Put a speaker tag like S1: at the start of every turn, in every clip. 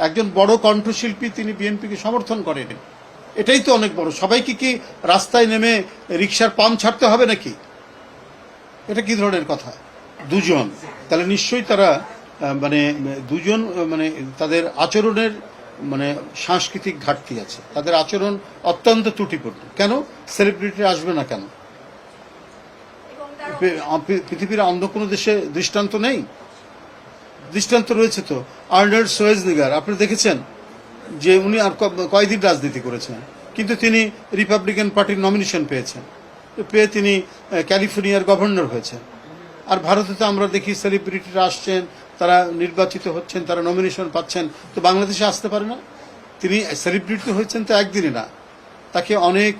S1: একজন বড় কণ্ঠশিল্পী তিনি বিএনপিকে সমর্থন করেন, এটাই তো অনেক বড়। সবাইকে কি রাস্তায় নেমে রিকশার পাম্প ছাড়তে হবে নাকি? এটা কি ধরনের কথা? দুজন, তাহলে নিশ্চয়ই তারা মানে দুজন মানে তাদের আচরণের মানে সাংস্কৃতিক ঘাটতি আছে, তাদের আচরণ অত্যন্ত ত্রুটিপূর্ণ। কেন সেলিব্রিটি আসবে না কেন? পৃথিবীর অন্য কোনো দেশে দৃষ্টান্ত নেই? দৃষ্টান্ত রয়েছে তো। আর্নল্ড শোয়েজনিগার আপনি দেখেছেন যে উনি আর কয়দিন রাজনীতি করেছেন, কিন্তু তিনি রিপাবলিকান পার্টির নমিনেশন পেয়েছেন, পেয়ে তিনি ক্যালিফোর্নিয়ার গভর্নর হয়েছেন। আর ভারতে তো আমরা দেখি সেলিব্রিটিরা আসছেন, তারা নির্বাচিত হচ্ছেন, তারা নমিনেশন পাচ্ছেন, তো বাংলাদেশে আসতে পারে না? তিনি সেলিব্রিটি হয়েছেন তো একদিনে না, তাকে অনেক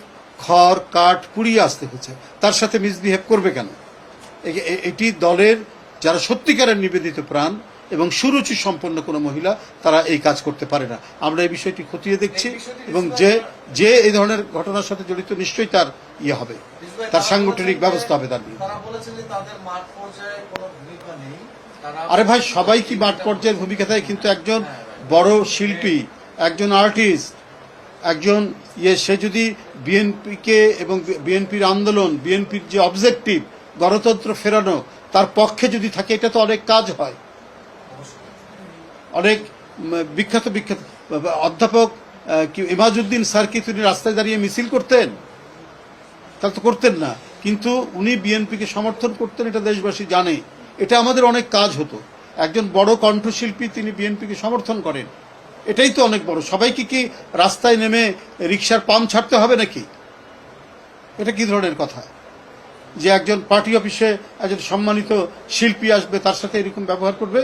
S1: খড় কাঠ পুড়িয়ে আসতে হয়েছে। তার সাথে মিসবিহেভ করবে কেন? এটি দলের যারা সত্যিকারের নিবেদিত প্রাণ এবং সুরুচি সম্পন্ন কোনো মহিলা, তারা এই কাজ করতে পারে না। আমরা এই বিষয়টি খতিয়ে দেখছি এবং যে এই ধরনের ঘটনার সাথে জড়িত নিশ্চয়ই তার হবে, তার সাংগঠনিক ব্যবস্থা হবে তার নিয়ে। আরে ভাই, সবাই কি মাঠ পর্যায়ের ভূমিকা থাকে? কিন্তু একজন বড় শিল্পী, একজন আর্টিস্ট, একজন সে যদি বিএনপিকে এবং বিএনপির আন্দোলন, বিএনপির যে অবজেক্টিভ গণতন্ত্র ফেরানো, তার পক্ষে যদি থাকে, এটা তো অনেক কাজ হয়। অনেক বিখ্যাত অধ্যাপক ইমাজউদ্দিন স্যার কি তিনি রাস্তায় দাঁড়িয়ে মিছিল করতেন? তা তো করতেন না, কিন্তু উনি বিএনপিকে সমর্থন করতেন, এটা দেশবাসী জানে। এটা আমাদের অনেক কাজ হতো। একজন বড় কণ্ঠশিল্পী তিনি বিএনপিকে সমর্থন করেন, এটাই তো অনেক বড়। সবাইকে কি রাস্তায় নেমে রিকশার পাম্প ছাড়তে হবে নাকি? এটা কি ধরনের কথা? যে একজন পার্টি অফিসে একজন সম্মানিত শিল্পী আসবে, তার সাথে এরকম ব্যবহার করবে?